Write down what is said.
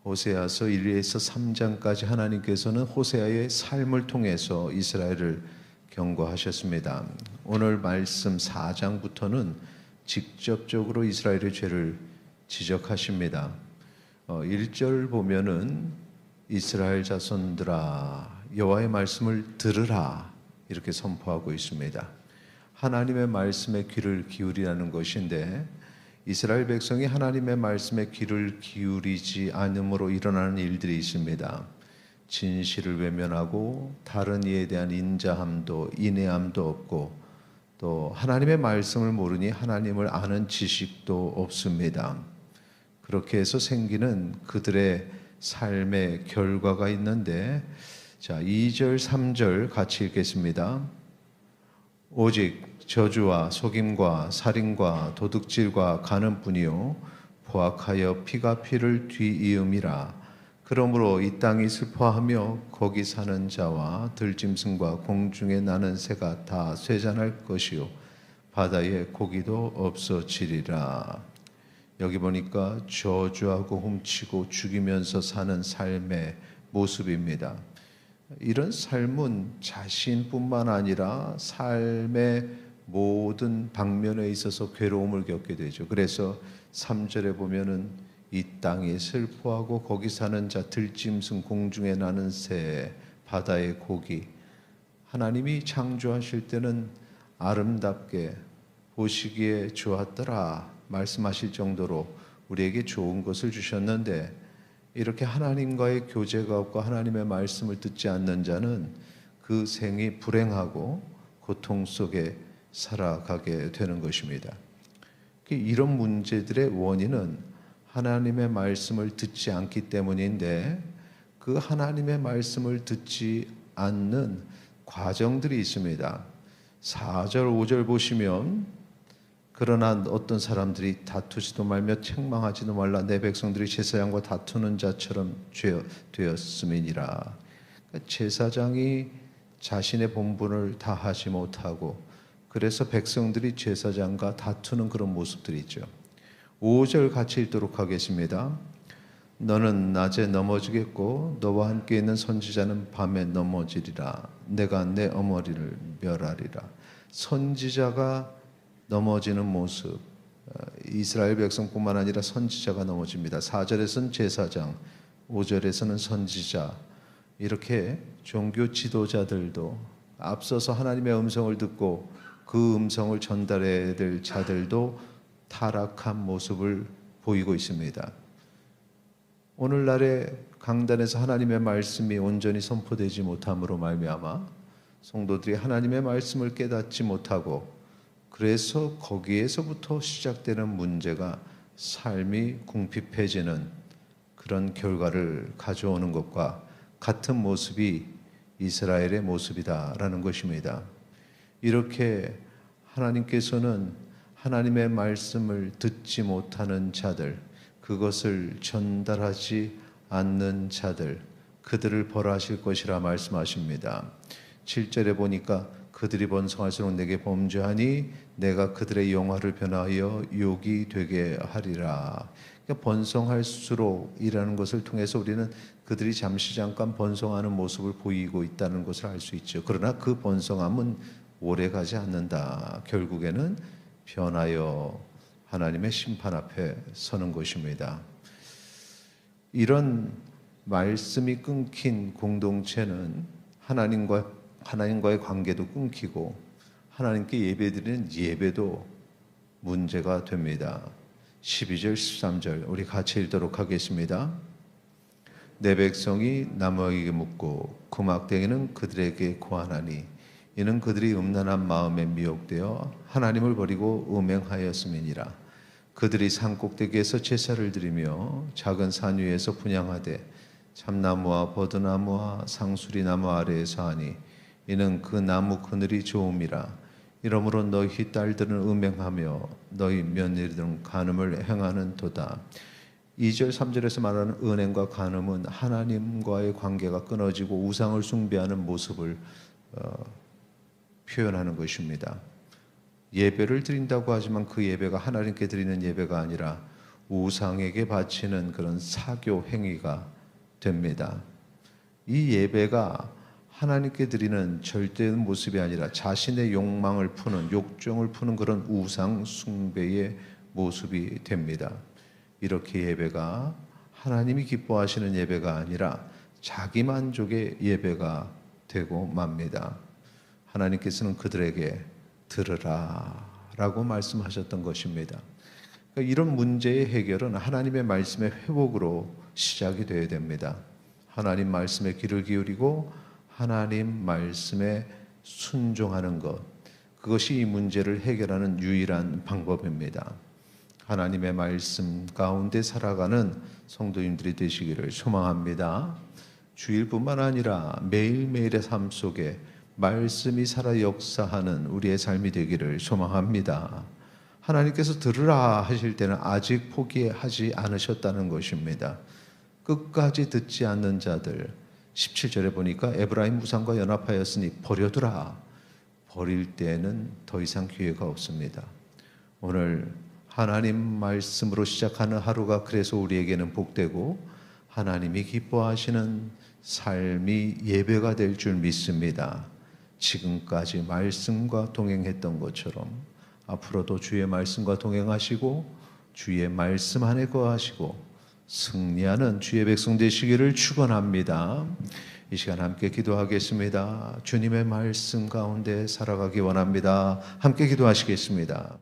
호세아서 1에서 3장까지 하나님께서는 호세아의 삶을 통해서 이스라엘을 경고하셨습니다. 오늘 말씀 4장부터는 직접적으로 이스라엘의 죄를 지적하십니다. 1절 보면은 이스라엘 자손들아 여호와의 말씀을 들으라 이렇게 선포하고 있습니다. 하나님의 말씀에 귀를 기울이라는 것인데 이스라엘 백성이 하나님의 말씀에 귀를 기울이지 않음으로 일어나는 일들이 있습니다. 진실을 외면하고 다른 이에 대한 인자함도 인내함도 없고 또 하나님의 말씀을 모르니 하나님을 아는 지식도 없습니다. 그렇게 해서 생기는 그들의 삶의 결과가 있는데, 자 2절 3절 같이 읽겠습니다. 오직 저주와 속임과 살인과 도둑질과 간음뿐이요 포악하여 피가 피를 뒤이음이라. 그러므로 이 땅이 슬퍼하며 거기 사는 자와 들짐승과 공중에 나는 새가 다 쇠잔할 것이요 바다에 고기도 없어지리라. 여기 보니까 저주하고 훔치고 죽이면서 사는 삶의 모습입니다. 이런 삶은 자신뿐만 아니라 삶의 모든 방면에 있어서 괴로움을 겪게 되죠. 그래서 3절에 보면은 이 땅이 슬퍼하고 거기 사는 자 들짐승 공중에 나는 새 바다의 고기. 하나님이 창조하실 때는 아름답게 보시기에 좋았더라 말씀하실 정도로 우리에게 좋은 것을 주셨는데 이렇게 하나님과의 교제가 없고 하나님의 말씀을 듣지 않는 자는 그 생이 불행하고 고통 속에 살아가게 되는 것입니다. 이런 문제들의 원인은 하나님의 말씀을 듣지 않기 때문인데 그 하나님의 말씀을 듣지 않는 과정들이 있습니다. 4절 5절 보시면 그러나 어떤 사람들이 다투지도 말며 책망하지도 말라 내 백성들이 제사장과 다투는 자처럼 되었음이니라. 제사장이 자신의 본분을 다하지 못하고 그래서 백성들이 제사장과 다투는 그런 모습들이 있죠. 5절 같이 읽도록 하겠습니다. 너는 낮에 넘어지겠고 너와 함께 있는 선지자는 밤에 넘어지리라. 내가 내 어머니를 멸하리라. 선지자가 넘어지는 모습, 이스라엘 백성뿐만 아니라 선지자가 넘어집니다. 4절에서는 제사장, 5절에서는 선지자, 이렇게 종교 지도자들도 앞서서 하나님의 음성을 듣고 그 음성을 전달해야 될 자들도 타락한 모습을 보이고 있습니다. 오늘날의 강단에서 하나님의 말씀이 온전히 선포되지 못함으로 말미암아 성도들이 하나님의 말씀을 깨닫지 못하고 그래서 거기에서부터 시작되는 문제가 삶이 궁핍해지는 그런 결과를 가져오는 것과 같은 모습이 이스라엘의 모습이다라는 것입니다. 이렇게 하나님께서는 하나님의 말씀을 듣지 못하는 자들, 그것을 전달하지 않는 자들, 그들을 벌하실 것이라 말씀하십니다. 7절에 보니까 그들이 번성할수록 내게 범죄하니 내가 그들의 영화를 변하여 욕이 되게 하리라. 그러니까 번성할수록 이라는 것을 통해서 우리는 그들이 잠시 잠깐 번성하는 모습을 보이고 있다는 것을 알 수 있죠. 그러나 그 번성함은 오래 가지 않는다. 결국에는 변하여 하나님의 심판 앞에 서는 것입니다. 이런 말씀이 끊긴 공동체는 하나님과의 관계도 끊기고 하나님께 예배드리는 예배도 문제가 됩니다. 12절 13절 우리 같이 읽도록 하겠습니다. 내 백성이 나무에게 묻고 그 막대기는 그들에게 고하나니 이는 그들이 음란한 마음에 미혹되어 하나님을 버리고 음행하였음이니라. 그들이 산꼭대기에서 제사를 드리며 작은 산 위에서 분향하되 참나무와 버드나무와 상수리나무 아래에서 하니 이는 그 나무 그늘이 좋음이라. 이러므로 너희 딸들은 음행하며 너희 며느리들은 간음을 행하는 도다. 2절 3절에서 말하는 은행과 간음은 하나님과의 관계가 끊어지고 우상을 숭배하는 모습을 표현하는 것입니다. 예배를 드린다고 하지만 그 예배가 하나님께 드리는 예배가 아니라 우상에게 바치는 그런 사교 행위가 됩니다. 이 예배가 하나님께 드리는 절대된 모습이 아니라 자신의 욕망을 푸는, 욕정을 푸는 그런 우상 숭배의 모습이 됩니다. 이렇게 예배가 하나님이 기뻐하시는 예배가 아니라 자기 만족의 예배가 되고 맙니다. 하나님께서는 그들에게 들으라 라고 말씀하셨던 것입니다. 그러니까 이런 문제의 해결은 하나님의 말씀의 회복으로 시작이 되어야 됩니다. 하나님 말씀에 귀를 기울이고 하나님 말씀에 순종하는 것, 그것이 이 문제를 해결하는 유일한 방법입니다. 하나님의 말씀 가운데 살아가는 성도님들이 되시기를 소망합니다. 주일뿐만 아니라 매일매일의 삶 속에 말씀이 살아 역사하는 우리의 삶이 되기를 소망합니다. 하나님께서 들으라 하실 때는 아직 포기하지 않으셨다는 것입니다. 끝까지 듣지 않는 자들, 17절에 보니까 에브라임 무상과 연합하였으니 버려두라. 버릴 때에는 더 이상 기회가 없습니다. 오늘 하나님 말씀으로 시작하는 하루가 그래서 우리에게는 복되고 하나님이 기뻐하시는 삶이 예배가 될 줄 믿습니다. 지금까지 말씀과 동행했던 것처럼 앞으로도 주의 말씀과 동행하시고 주의 말씀 안에 거하시고 승리하는 주의 백성 되시기를 축원합니다. 이 시간 함께 기도하겠습니다. 주님의 말씀 가운데 살아가기 원합니다. 함께 기도하시겠습니다.